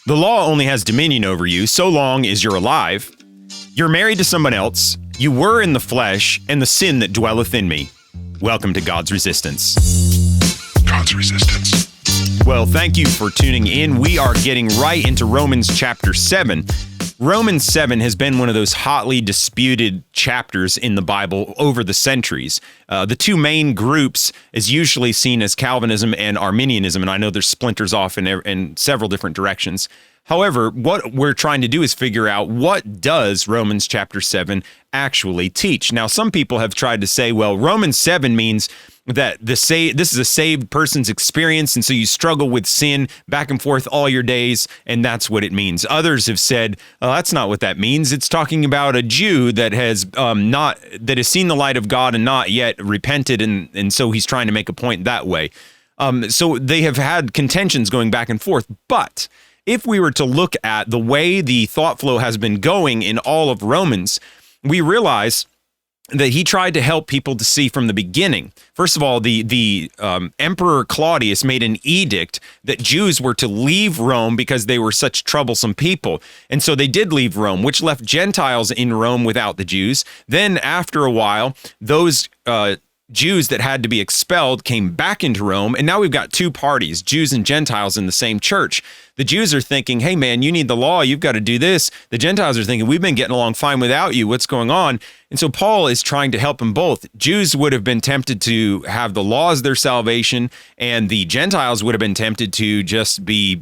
The law only has dominion over you so long as you're alive. You're married to someone else. You were in the flesh, and the sin that dwelleth in me. Welcome to God's Resistance. God's Resistance. Well, thank you for tuning in. We are getting right into Romans chapter 7. Romans 7 has been one of those hotly disputed chapters in the Bible over the centuries. The two main groups is usually seen as Calvinism and Arminianism, and I know there's splinters off in several different directions. However, what we're trying to do is figure out, what does Romans chapter 7 actually teach? Now, some people have tried to say, well, Romans 7 means that this is a saved person's experience, and so you struggle with sin back and forth all your days, and that's what it means. Others have said, that's not what that means. It's talking about a Jew that has seen the light of God and not yet repented, and so he's trying to make a point that way. So they have had contentions going back and forth, but if we were to look at the way the thought flow has been going in all of Romans, we realize that he tried to help people to see from the beginning. First of all, the Emperor Claudius made an edict that Jews were to leave Rome because they were such troublesome people. And so they did leave Rome, which left Gentiles in Rome without the Jews. Then after a while, those Jews that had to be expelled came back into Rome, and now we've got two parties, Jews and Gentiles, in the same church. The Jews are thinking, hey man, you need the law, you've got to do this. The Gentiles are thinking, we've been getting along fine without you, what's going on? And so Paul is trying to help them both. Jews would have been tempted to have the law as their salvation, and the Gentiles would have been tempted to just be,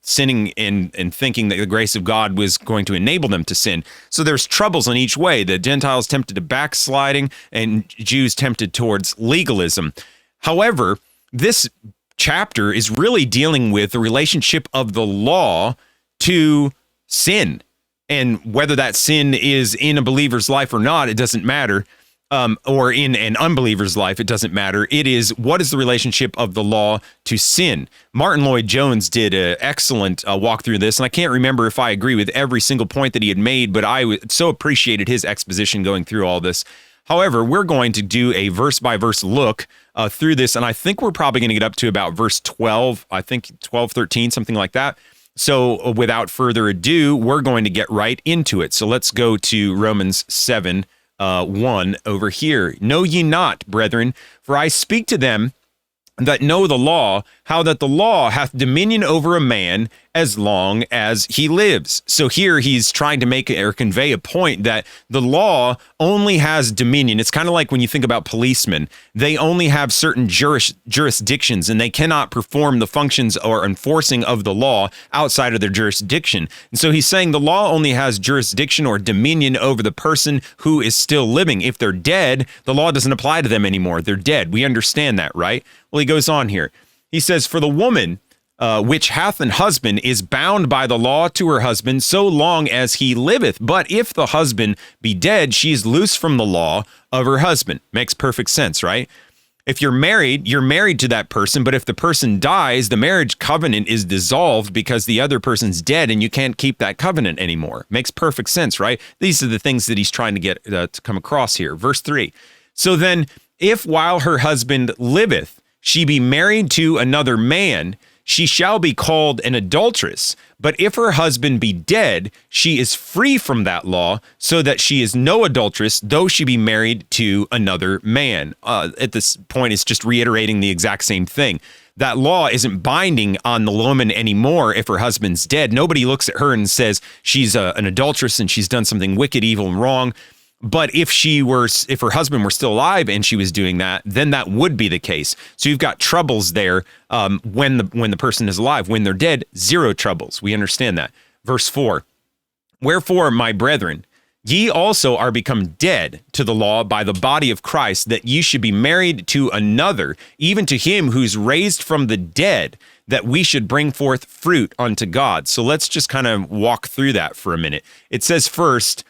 sinning and thinking that the grace of God was going to enable them to sin. So there's troubles in each way. The Gentiles tempted to backsliding and Jews tempted towards legalism. However, this chapter is really dealing with the relationship of the law to sin. And whether that sin is in a believer's life or not, it doesn't matter. Or in an unbeliever's life, it doesn't matter. It is, what is the relationship of the law to sin? Martin Lloyd-Jones did an excellent walk through this, and I can't remember if I agree with every single point that he had made, but I so appreciated his exposition going through all this. However, we're going to do a verse-by-verse look through this, and I think we're probably going to get up to about verse 12, I think 12, 13, something like that. So without further ado, we're going to get right into it. So let's go to Romans 7, 1 over here. Know ye not, brethren, for I speak to them that know the law, how that the law hath dominion over a man as long as he lives. So here he's trying to make or convey a point that the law only has dominion. It's kind of like when you think about policemen. They only have certain jurisdictions, and they cannot perform the functions or enforcing of the law outside of their jurisdiction. And so he's saying the law only has jurisdiction or dominion over the person who is still living. If they're dead, the law doesn't apply to them anymore. They're dead. We understand that, right? Well, he goes on here. He says, for the woman which hath an husband is bound by the law to her husband so long as he liveth. But if the husband be dead, she is loose from the law of her husband. Makes perfect sense, right? If you're married to that person, but if the person dies, the marriage covenant is dissolved because the other person's dead and you can't keep that covenant anymore. Makes perfect sense, right? These are the things that he's trying to get to come across here. Verse 3. So then, if while her husband liveth, she be married to another man, she shall be called an adulteress. But if her husband be dead, she is free from that law, so that she is no adulteress, though she be married to another man. At this point, it's just reiterating the exact same thing. That law isn't binding on the woman anymore if her husband's dead. Nobody looks at her and says she's an adulteress and she's done something wicked, evil, and wrong. But if her husband were still alive and she was doing that, then that would be the case. So you've got troubles there when the person is alive. When they're dead, zero troubles. We understand that. Verse 4, wherefore, my brethren, ye also are become dead to the law by the body of Christ, that ye should be married to another, even to him who's raised from the dead, that we should bring forth fruit unto God. So let's just kind of walk through that for a minute. It says first,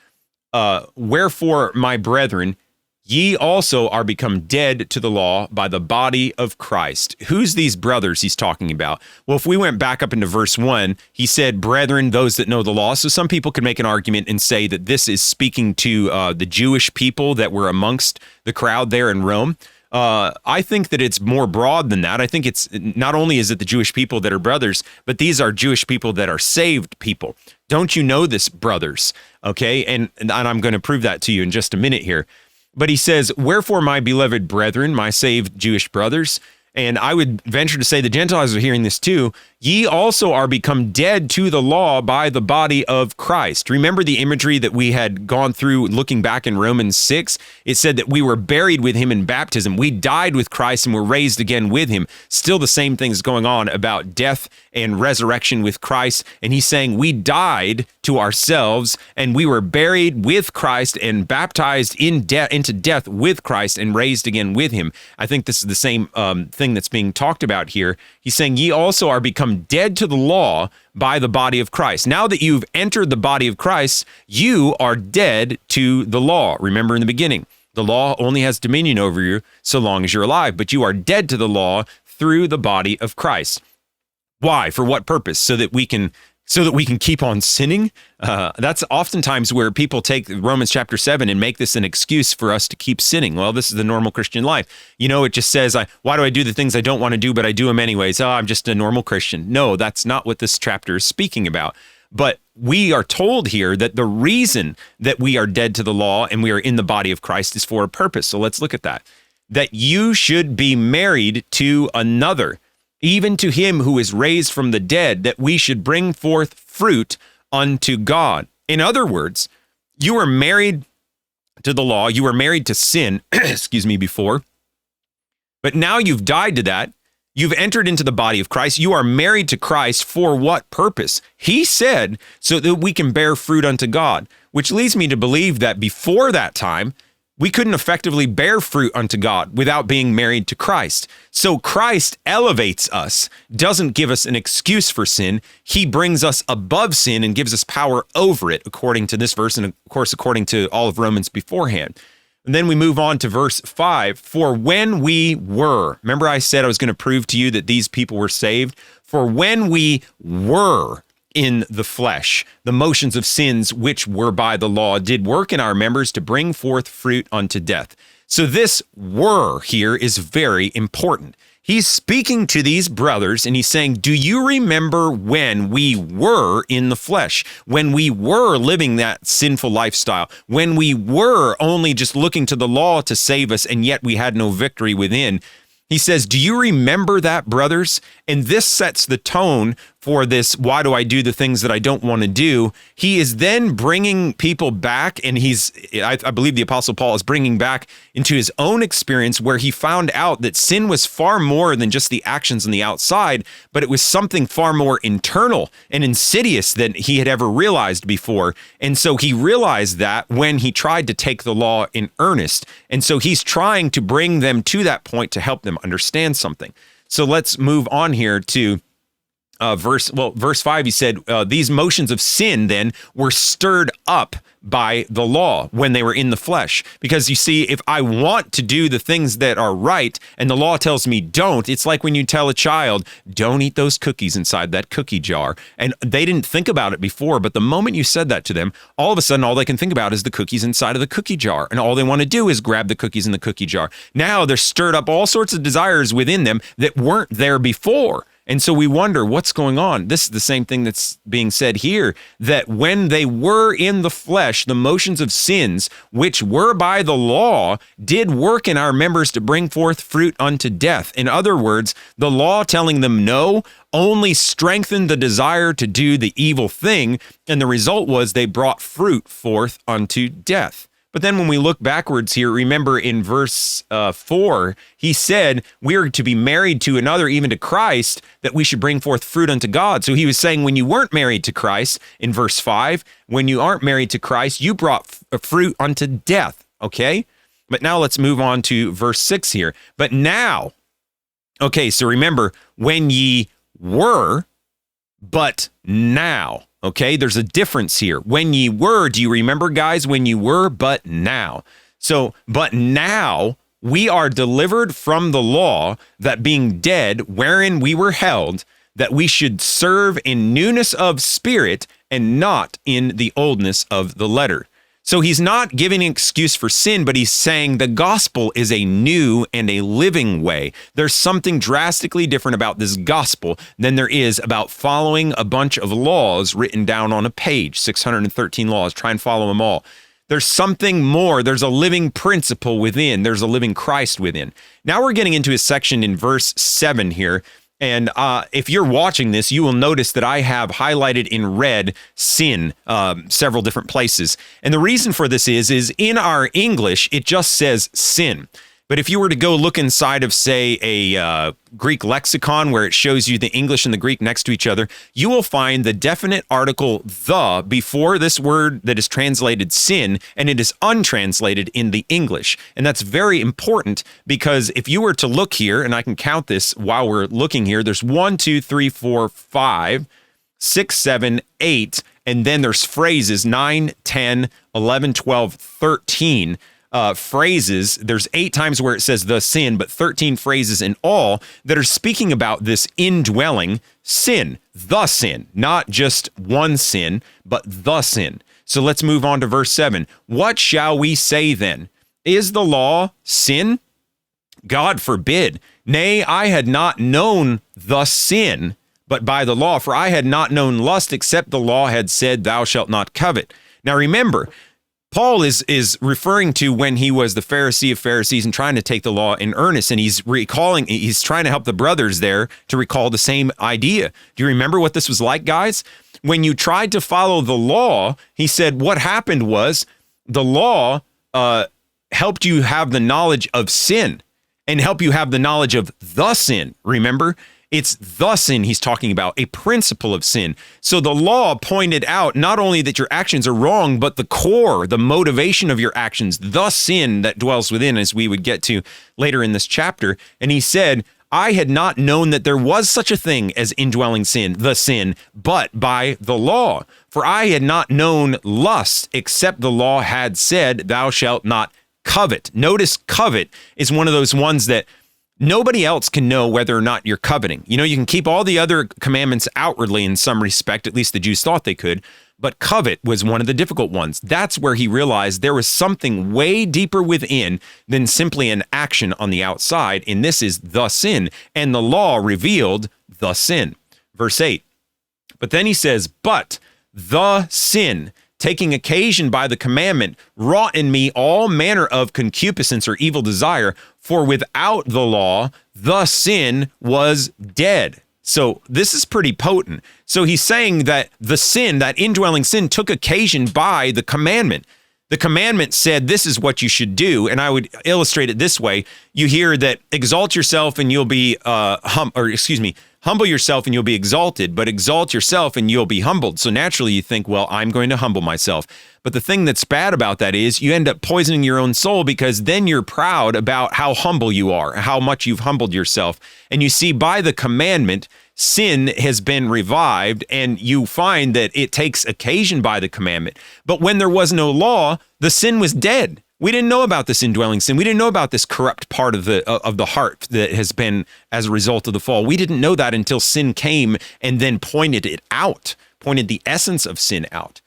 wherefore, my brethren, ye also are become dead to the law by the body of Christ. Who's these brothers he's talking about? Well, if we went back up into verse 1, he said, brethren, those that know the law. So some people could make an argument and say that this is speaking to the Jewish people that were amongst the crowd there in Rome. I think that it's more broad than that. I think it's not only is it the Jewish people that are brothers, but these are Jewish people that are saved people. Don't you know this, brothers? Okay, and I'm going to prove that to you in just a minute here. But he says, wherefore, my beloved brethren, my saved Jewish brothers, and I would venture to say the Gentiles are hearing this too, ye also are become dead to the law by the body of Christ. Remember the imagery that we had gone through looking back in Romans 6? It said that we were buried with him in baptism. We died with Christ and were raised again with him. Still the same things going on about death and resurrection with Christ. And he's saying we died to ourselves and we were buried with Christ and baptized into death with Christ and raised again with him. I think this is the same thing that's being talked about here. He's saying ye also are become dead to the law by the body of Christ. Now that you've entered the body of Christ, you are dead to the law. Remember in the beginning, the law only has dominion over you so long as you're alive, but you are dead to the law through the body of Christ. Why? For what purpose? So that we can keep on sinning? That's oftentimes where people take Romans chapter 7 and make this an excuse for us to keep sinning. Well, this is the normal Christian life. It just says, why do I do the things I don't want to do, but I do them anyways? Oh, I'm just a normal Christian. No, that's not what this chapter is speaking about. But we are told here that the reason that we are dead to the law and we are in the body of Christ is for a purpose. So let's look at that. That you should be married to another, even to him who is raised from the dead, that we should bring forth fruit unto God. In other words, you were married to the law, you were married to sin, before, but now you've died to that. You've entered into the body of Christ. You are married to Christ for what purpose? He said, so that we can bear fruit unto God, which leads me to believe that before that time, we couldn't effectively bear fruit unto God without being married to Christ. So Christ elevates us, doesn't give us an excuse for sin. He brings us above sin and gives us power over it, according to this verse, and of course, according to all of Romans beforehand. And then we move on to verse 5. For when we were, remember I said I was going to prove to you that these people were saved? For when we were in the flesh, the motions of sins which were by the law did work in our members to bring forth fruit unto death. So this were here is very important. He's speaking to these brothers and he's saying, do you remember when we were in the flesh, when we were living that sinful lifestyle, when we were only just looking to the law to save us and yet we had no victory within? He says, do you remember that, brothers? And this sets the tone for this, why do I do the things that I don't want to do? He is then bringing people back, and I believe the Apostle Paul is bringing back into his own experience where he found out that sin was far more than just the actions on the outside, but it was something far more internal and insidious than he had ever realized before. And so he realized that when he tried to take the law in earnest. And so he's trying to bring them to that point to help them understand something. So let's move on here to verse 5. He said, these motions of sin then were stirred up by the law when they were in the flesh. Because you see, if I want to do the things that are right and the law tells me don't, it's like when you tell a child, don't eat those cookies inside that cookie jar. And they didn't think about it before, but the moment you said that to them, all of a sudden, all they can think about is the cookies inside of the cookie jar. And all they want to do is grab the cookies in the cookie jar. Now they're stirred up all sorts of desires within them that weren't there before. And so we wonder what's going on. This is the same thing that's being said here, that when they were in the flesh, the motions of sins, which were by the law, did work in our members to bring forth fruit unto death. In other words, the law telling them no only strengthened the desire to do the evil thing, and the result was they brought fruit forth unto death. But then when we look backwards here, remember in verse 4, he said, we are to be married to another, even to Christ, that we should bring forth fruit unto God. So he was saying when you weren't married to Christ, in verse 5, when you aren't married to Christ, you brought fruit unto death, okay? But now let's move on to verse 6 here. But now, okay, so remember, when ye were, but now. Okay, there's a difference here. When ye were, do you remember, guys? When you were, but now. So, but now we are delivered from the law, that being dead, wherein we were held, that we should serve in newness of spirit and not in the oldness of the letter. So he's not giving an excuse for sin, but he's saying the gospel is a new and a living way. There's something drastically different about this gospel than there is about following a bunch of laws written down on a page, 613 laws. Try and follow them all. There's something more. There's a living principle within. There's a living Christ within. Now we're getting into a section in verse 7 here. And if you're watching this, you will notice that I have highlighted in red sin several different places. And the reason for this is in our English, it just says sin. But if you were to go look inside of, say, a Greek lexicon where it shows you the English and the Greek next to each other, you will find the definite article the before this word that is translated sin, and it is untranslated in the English. And that's very important because if you were to look here, and I can count this while we're looking here, there's 1, 2, 3, 4, 5, 6, 7, 8, and then there's phrases 9, 10, 11, 12, 13. Phrases. There's 8 times where it says the sin, but 13 phrases in all that are speaking about this indwelling sin, the sin, not just one sin, but the sin. So let's move on to verse 7. What shall we say then? Is the law sin? God forbid. Nay, I had not known the sin, but by the law, for I had not known lust except the law had said, thou shalt not covet. Now remember, Paul is referring to when he was the Pharisee of Pharisees and trying to take the law in earnest, and he's trying to help the brothers there to recall the same idea. Do you remember what this was like, guys? When you tried to follow the law, he said what happened was the law helped you have the knowledge of sin and help you have the knowledge of the sin, remember? It's the sin he's talking about, a principle of sin. So the law pointed out not only that your actions are wrong, but the core, the motivation of your actions, the sin that dwells within, as we would get to later in this chapter. And he said, I had not known that there was such a thing as indwelling sin, the sin, but by the law. For I had not known lust, except the law had said, thou shalt not covet. Notice covet is one of those ones that nobody else can know whether or not you're coveting. You know, you can keep all the other commandments outwardly in some respect, at least the Jews thought they could, but covet was one of the difficult ones. That's where he realized there was something way deeper within than simply an action on the outside, and this is the sin, and the law revealed the sin. Verse 8, but then he says, but the sin, taking occasion by the commandment, wrought in me all manner of concupiscence or evil desire, for without the law, the sin was dead. So this is pretty potent. So he's saying that the sin, that indwelling sin, took occasion by the commandment. The commandment said, this is what you should do. And I would illustrate it this way. You hear that exalt yourself and you'll be, humble yourself and you'll be exalted, but exalt yourself and you'll be humbled. So naturally you think, well, I'm going to humble myself. But the thing that's bad about that is you end up poisoning your own soul, because then you're proud about how humble you are, how much you've humbled yourself. And you see, by the commandment, sin has been revived, and you find that it takes occasion by the commandment. But when there was no law, the sin was dead. We didn't know about this indwelling sin. We didn't know about this corrupt part of the heart that has been as a result of the fall. We didn't know that until sin came and then pointed it out, pointed the essence of sin out.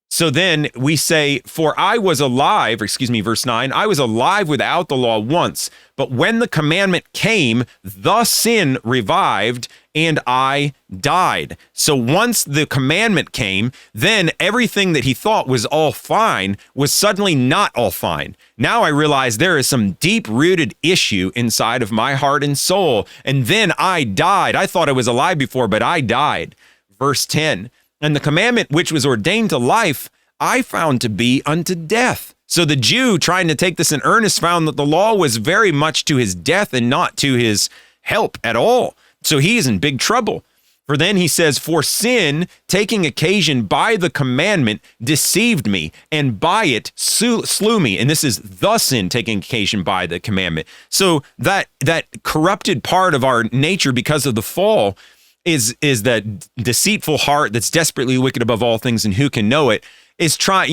So then we say, for I was alive, verse 9, I was alive without the law once, but when the commandment came, the sin revived and I died. So once the commandment came, then everything that he thought was all fine was suddenly not all fine. Now I realize there is some deep-rooted issue inside of my heart and soul. And then I died. I thought I was alive before, but I died. Verse 10, and the commandment which was ordained to life, I found to be unto death. So the Jew, trying to take this in earnest, found that the law was very much to his death and not to his help at all. So he is in big trouble. For then he says, for sin, taking occasion by the commandment, deceived me, and by it slew me. And this is the sin taking occasion by the commandment. So that corrupted part of our nature because of the fall is that deceitful heart that's desperately wicked above all things, and who can know it? is trying,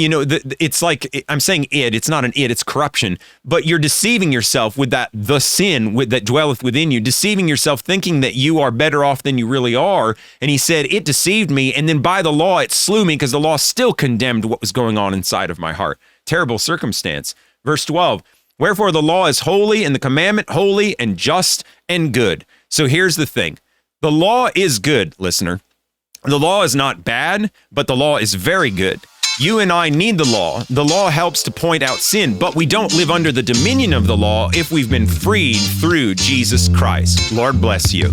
it's like, I'm saying it's not an it's corruption, but you're deceiving yourself with the sin that dwelleth within you, deceiving yourself thinking that you are better off than you really are. And he said, it deceived me. And then by the law, it slew me because the law still condemned what was going on inside of my heart. Terrible circumstance. Verse 12, wherefore the law is holy and the commandment holy and just and good. So here's the thing. The law is good, listener. The law is not bad, but the law is very good. You and I need the law. The law helps to point out sin, but we don't live under the dominion of the law if we've been freed through Jesus Christ. Lord bless you.